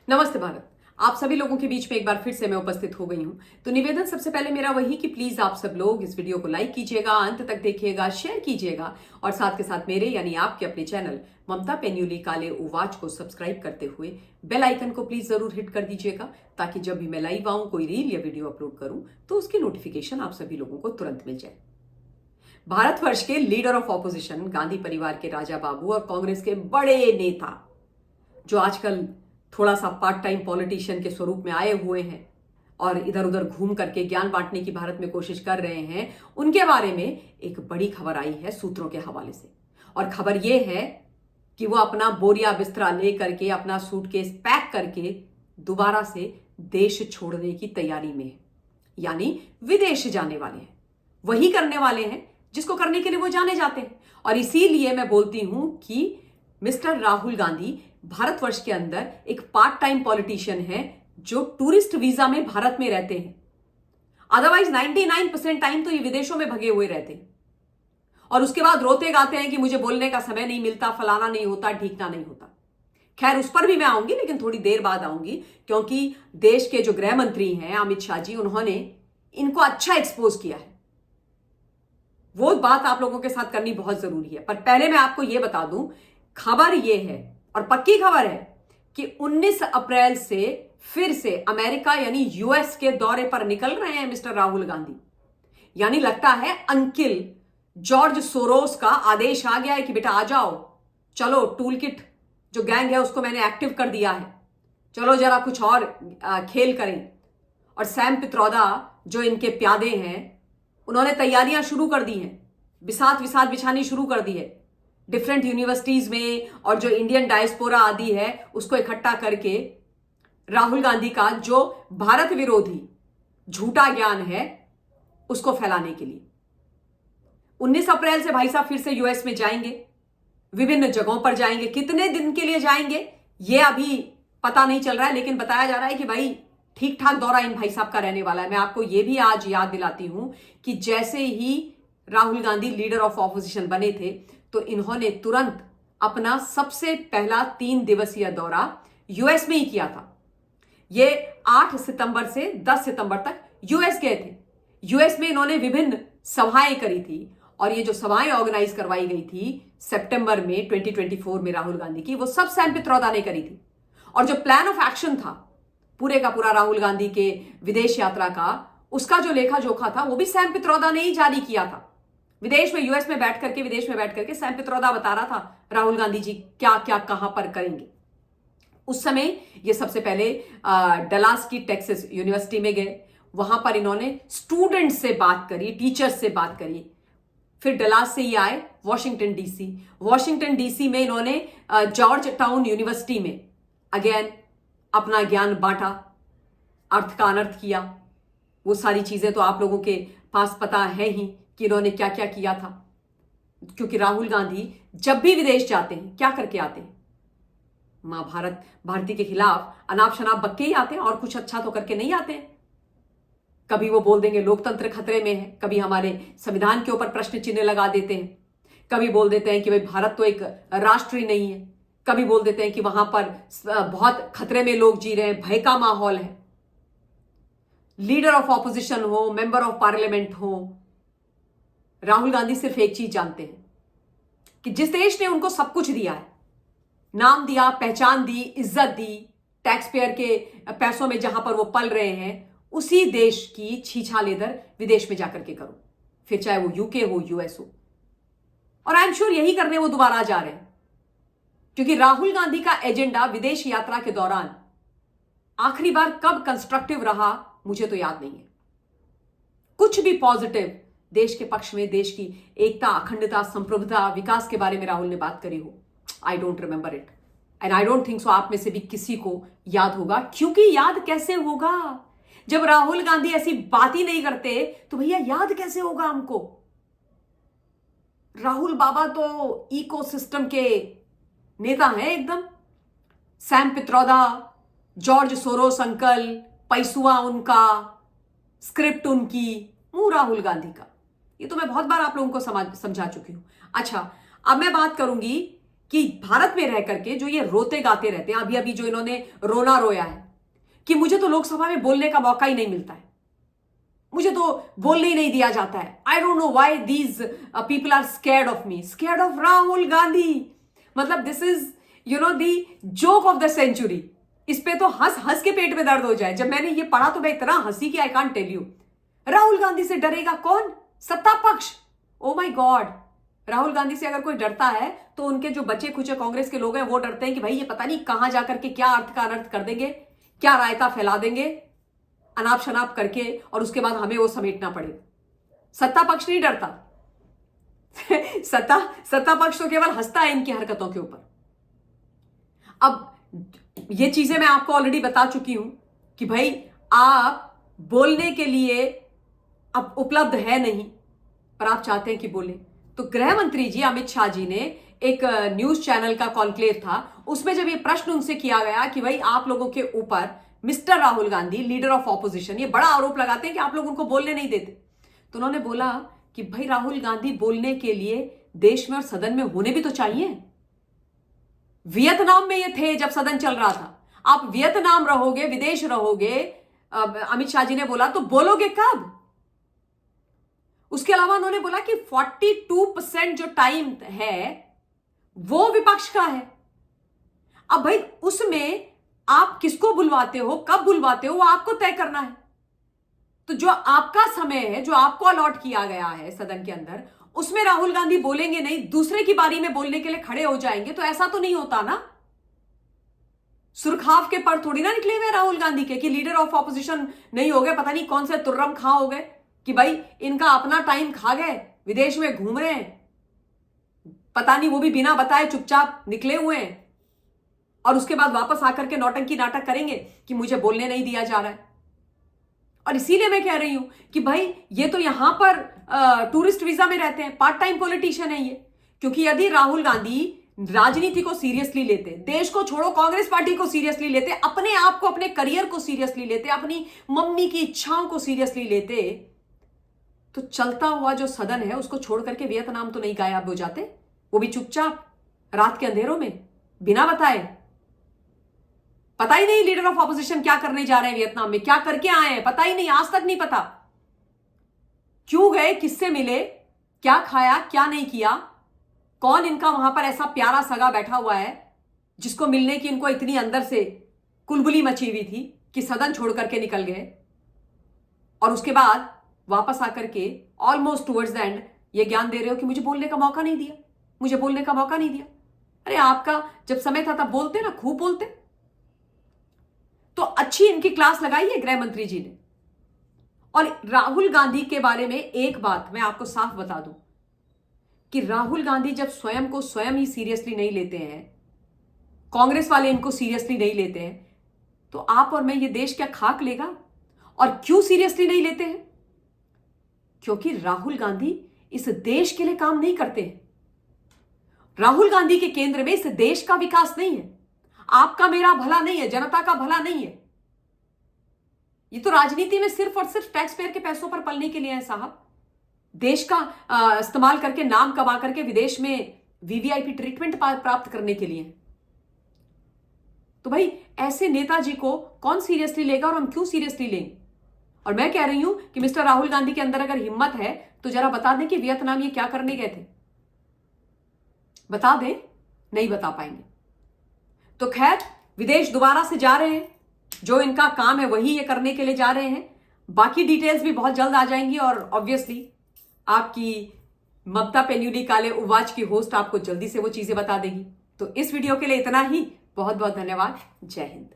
नमस्ते भारत। आप सभी लोगों के बीच में एक बार फिर से मैं उपस्थित हो गई हूं। तो निवेदन सबसे पहले मेरा वही कि प्लीज आप सब लोग इस वीडियो को लाइक कीजिएगा, अंत तक देखिएगा, शेयर कीजिएगा और साथ के साथ मेरे यानी आपके अपने चैनल ममता पेन्यूली काले उवाच को सब्सक्राइब करते हुए बेल आइकन को प्लीज जरूर हिट कर दीजिएगा, ताकि जब भी मैं लाइव आऊं, कोई रील या वीडियो अपलोड करूं तो उसकी नोटिफिकेशन आप सभी लोगों को तुरंत मिल जाए। भारतवर्ष के लीडर ऑफ ऑपोजिशन, गांधी परिवार के राजा बाबू और कांग्रेस के बड़े नेता जो आजकल थोड़ा सा पार्ट टाइम पॉलिटिशियन के स्वरूप में आए हुए हैं और इधर उधर घूम करके ज्ञान बांटने की भारत में कोशिश कर रहे हैं, उनके बारे में एक बड़ी खबर आई है सूत्रों के हवाले से। और खबर यह है कि वो अपना बोरिया बिस्तरा लेकर के, अपना सूटकेस पैक करके दोबारा से देश छोड़ने की तैयारी में है, यानी विदेश जाने वाले हैं। वही करने वाले हैं जिसको करने के लिए वो जाने जाते हैं। और इसीलिए मैं बोलती हूं कि मिस्टर राहुल गांधी भारतवर्ष के अंदर एक पार्ट टाइम पॉलिटिशियन है जो टूरिस्ट वीजा में भारत में रहते हैं। अदरवाइज 99% टाइम तो ये विदेशों में भगे हुए रहते हैं और उसके बाद रोते गाते हैं कि मुझे बोलने का समय नहीं मिलता, फलाना नहीं होता, ढीकना नहीं होता। खैर, उस पर भी मैं आऊंगी, लेकिन थोड़ी देर बाद आऊंगी, क्योंकि देश के जो गृह मंत्री हैं अमित शाह जी, उन्होंने इनको अच्छा एक्सपोज किया है। वो बात आप लोगों के साथ करनी बहुत जरूरी है। पर पहले मैं आपको यह बता दूं, खबर यह है और पक्की खबर है कि 19 अप्रैल से फिर से अमेरिका यानी यूएस के दौरे पर निकल रहे हैं मिस्टर राहुल गांधी। यानी लगता है अंकिल जॉर्ज सोरोस का आदेश आ गया है कि बेटा आ जाओ, चलो टूल किट जो गैंग है उसको मैंने एक्टिव कर दिया है, चलो जरा कुछ और खेल करें। और सैम पित्रोदा जो इनके प्यादे हैं, उन्होंने तैयारियां शुरू कर दी हैं, बिसात विसात बिछानी शुरू कर दी है डिफरेंट यूनिवर्सिटीज में, और जो इंडियन डायस्पोरा आदि है उसको इकट्ठा करके राहुल गांधी का जो भारत विरोधी झूठा ज्ञान है उसको फैलाने के लिए 19 अप्रैल से भाई साहब फिर से यूएस में जाएंगे, विभिन्न जगहों पर जाएंगे। कितने दिन के लिए जाएंगे ये अभी पता नहीं चल रहा है, लेकिन बताया जा रहा है कि भाई ठीक ठाक दौरा इन भाई साहब का रहने वाला है। मैं आपको यह भी आज याद दिलाती हूं कि जैसे ही Rahul Gandhi leader of opposition बने थे तो इन्होंने तुरंत अपना सबसे पहला 3 दिवसीय दौरा यूएस में ही किया था। ये 8 सितंबर से 10 सितंबर तक यूएस गए थे। यूएस में इन्होंने विभिन्न सभाएं करी थी और ये जो सभाएं ऑर्गेनाइज करवाई गई थी सितंबर में 2024 में राहुल गांधी की, वो सब सैम पित्रोदा ने करी थी। और जो प्लान ऑफ एक्शन था पूरे का पूरा राहुल गांधी के विदेश यात्रा का, उसका जो लेखा जोखा था वो भी सैम पित्रोदा ने ही जारी किया था। विदेश में, यूएस में बैठ करके, विदेश में बैठ करके सैम पित्रोदा बता रहा था राहुल गांधी जी क्या क्या कहां पर करेंगे। उस समय ये सबसे पहले डलास की टेक्सास यूनिवर्सिटी में गए, वहां पर इन्होंने स्टूडेंट से बात करी, टीचर्स से बात करी। फिर डलास से ही आए वॉशिंगटन डीसी। वॉशिंगटन डीसी में इन्होंने जॉर्ज टाउन यूनिवर्सिटी में अगेन अपना ज्ञान बांटा, अर्थ का अनर्थ किया। वो सारी चीजें तो आप लोगों के पास पता है ही कि इन्होंने क्या क्या किया था, क्योंकि राहुल गांधी जब भी विदेश जाते हैं क्या करके आते हैं, मां भारती के खिलाफ अनाप शनाप बक के ही आते हैं और कुछ अच्छा तो करके नहीं आते हैं। कभी वो बोल देंगे लोकतंत्र खतरे में है, कभी हमारे संविधान के ऊपर प्रश्न चिन्ह लगा देते हैं, कभी बोल देते हैं कि भाई भारत तो एक राष्ट्र ही नहीं है, कभी बोल देते हैं कि वहां पर बहुत खतरे में लोग जी रहे हैं, भय का माहौल है। लीडर ऑफ ऑपोजिशन हो, मेंबर ऑफ पार्लियामेंट हो, राहुल गांधी सिर्फ एक चीज जानते हैं कि जिस देश ने उनको सब कुछ दिया है, नाम दिया, पहचान दी, इज्जत दी, टैक्स पेयर के पैसों में जहां पर वो पल रहे हैं, उसी देश की छीछाल इधर विदेश में जाकर के करो, फिर चाहे वो यूके हो, यूएस हो। और आई एम श्योर यही करने वो दोबारा जा रहे हैं, क्योंकि राहुल गांधी का एजेंडा विदेश यात्रा के दौरान आखिरी बार कब कंस्ट्रक्टिव रहा मुझे तो याद नहीं है। कुछ भी पॉजिटिव देश के पक्ष में, देश की एकता, अखंडता, संप्रभुता, विकास के बारे में राहुल ने बात करी हो, I don't remember it and I don't think so आप में से भी किसी को याद होगा। क्योंकि याद कैसे होगा जब राहुल गांधी ऐसी बात ही नहीं करते, तो भैया याद कैसे होगा हमको। राहुल बाबा तो इकोसिस्टम के नेता हैं एकदम। Sam Pitroda, George Soros uncle, पैसुआ उनका, स्क्रिप्ट उनकी, मुंह राहुल गांधी का। ये तो मैं बहुत बार आप लोगों को समझा चुकी हूं। अच्छा, अब मैं बात करूंगी कि भारत में रह करके जो ये रोते गाते रहते हैं, अभी अभी जो इन्होंने रोना रोया है कि मुझे तो लोकसभा में बोलने का मौका ही नहीं मिलता है, मुझे तो बोलने ही नहीं दिया जाता है, I don't know why these people are scared of me, scared of Rahul Gandhi. मतलब this is the joke of the century. इस पे तो हंस हंस के पेट में दर्द हो जाए। जब मैंने ये पढ़ा तो मैं इतना हंसी कि I can't tell you. Rahul Gandhi से डरेगा कौन? सत्ता पक्ष। Oh my God, Rahul Gandhi से अगर कोई डरता है तो उनके जो बचे खुचे कांग्रेस के लोग हैं वो डरते हैं कि भाई ये पता नहीं कहां जाकर के क्या अर्थ का अनर्थ कर देंगे, क्या रायता फैला देंगे अनाप शनाप करके, और उसके बाद हमें वो समेटना पड़ेगा। सत्ता पक्ष नहीं डरता। सत्ता पक्ष तो केवल हंसता है इनकी हरकतों के ऊपर। अब ये चीजें मैं आपको ऑलरेडी बता चुकी हूं कि भाई आप बोलने के लिए अब उपलब्ध है नहीं, पर आप चाहते हैं कि बोले। तो गृह मंत्री जी अमित शाह जी ने एक न्यूज चैनल का कॉन्क्लेव था, उसमें जब ये प्रश्न उनसे किया गया कि भाई आप लोगों के ऊपर mister Rahul Gandhi leader of opposition ये बड़ा आरोप लगाते हैं कि आप लोग उनको बोलने नहीं देते, तो उन्होंने बोला कि भाई राहुल गांधी बोलने के लिए देश में और सदन में होने भी तो चाहिए। वियतनाम में ये थे जब सदन चल रहा था, आप वियतनाम रहोगे, विदेश रहोगे, अमित शाह जी ने बोला, तो बोलोगे कब? उसके अलावा उन्होंने बोला कि 42% जो टाइम है वो विपक्ष का है। अब भाई उसमें आप किसको बुलवाते हो, कब बुलवाते हो, वो आपको तय करना है। तो जो आपका समय है, जो आपको अलॉट किया गया है सदन के अंदर, उसमें राहुल गांधी बोलेंगे नहीं, दूसरे की बारी में बोलने के लिए खड़े हो जाएंगे, तो ऐसा तो नहीं होता ना। सुरखाव के पर थोड़ी ना निकले हुए राहुल गांधी के कि लीडर ऑफ ऑपोजिशन नहीं हो गए, पता नहीं कौन से तुर्रम खां हो गए कि भाई इनका अपना टाइम खा गए, विदेश में घूम रहे हैं, पता नहीं वो भी बिना बताए चुपचाप निकले हुए हैं, और उसके बाद वापस आकर के नौटंकी नाटक करेंगे कि मुझे बोलने नहीं दिया जा रहा है। और इसीलिए मैं कह रही हूं कि भाई ये तो यहां पर टूरिस्ट वीजा में रहते हैं, पार्ट टाइम पॉलिटिशियन है ये। क्योंकि यदि राहुल गांधी राजनीति को सीरियसली लेते, देश को छोड़ो कांग्रेस पार्टी को सीरियसली लेते, अपने आप को, अपने करियर को सीरियसली लेते, अपनी मम्मी की इच्छाओं को सीरियसली लेते, तो चलता हुआ जो सदन है उसको छोड़ करके वियतनाम तो नहीं गायब हो जाते, वो भी चुपचाप रात के अंधेरों में बिना बताए। पता ही नहीं लीडर ऑफ ऑपोजिशन क्या करने जा रहे हैं वियतनाम में, क्या करके आए हैं, पता ही नहीं, आज तक नहीं पता क्यों गए, किससे मिले, क्या खाया, क्या नहीं किया, कौन इनका वहां पर ऐसा प्यारा सगा बैठा हुआ है जिसको मिलने की इनको इतनी अंदर से कुलबुली मची हुई थी कि सदन छोड़ करके निकल गए, और उसके बाद वापस आकर के ऑलमोस्ट टुवर्ड्स द एंड ये ज्ञान दे रहे हो कि मुझे बोलने का मौका नहीं दिया, मुझे बोलने का मौका नहीं दिया। अरे आपका जब समय था तब बोलते ना, खूब बोलते। तो अच्छी इनकी क्लास लगाई है गृह मंत्री जी ने। और राहुल गांधी के बारे में एक बात मैं आपको साफ बता दूं कि राहुल गांधी जब स्वयं को स्वयं ही सीरियसली नहीं लेते हैं, कांग्रेस वाले इनको सीरियसली नहीं लेते हैं, तो आप और मैं, ये देश क्या खाक लेगा? और क्यों सीरियसली नहीं लेते हैं? क्योंकि राहुल गांधी इस देश के लिए काम नहीं करते हैं। राहुल गांधी के केंद्र में इस देश का विकास नहीं है, आपका मेरा भला नहीं है, जनता का भला नहीं है। ये तो राजनीति में सिर्फ और सिर्फ टैक्स पेयर के पैसों पर पलने के लिए है साहब, देश का इस्तेमाल करके, नाम कमा करके विदेश में वीवीआईपी ट्रीटमेंट प्राप्त करने के लिए। तो भाई ऐसे नेताजी को कौन सीरियसली लेगा, और हम क्यों सीरियसली लेंगे? और मैं कह रही हूं कि मिस्टर राहुल गांधी के अंदर अगर हिम्मत है तो जरा बता दें कि वियतनाम ये क्या करने गए थे, बता दें। नहीं बता पाएंगे तो खैर, विदेश दोबारा से जा रहे हैं, जो इनका काम है वही ये करने के लिए जा रहे हैं। बाकी डिटेल्स भी बहुत जल्द आ जाएंगी, और ऑब्वियसली आपकी ममता पेन्यूली काले उवाच की होस्ट आपको जल्दी से वो चीजें बता देगी। तो इस वीडियो के लिए इतना ही। बहुत बहुत धन्यवाद। जय हिंद।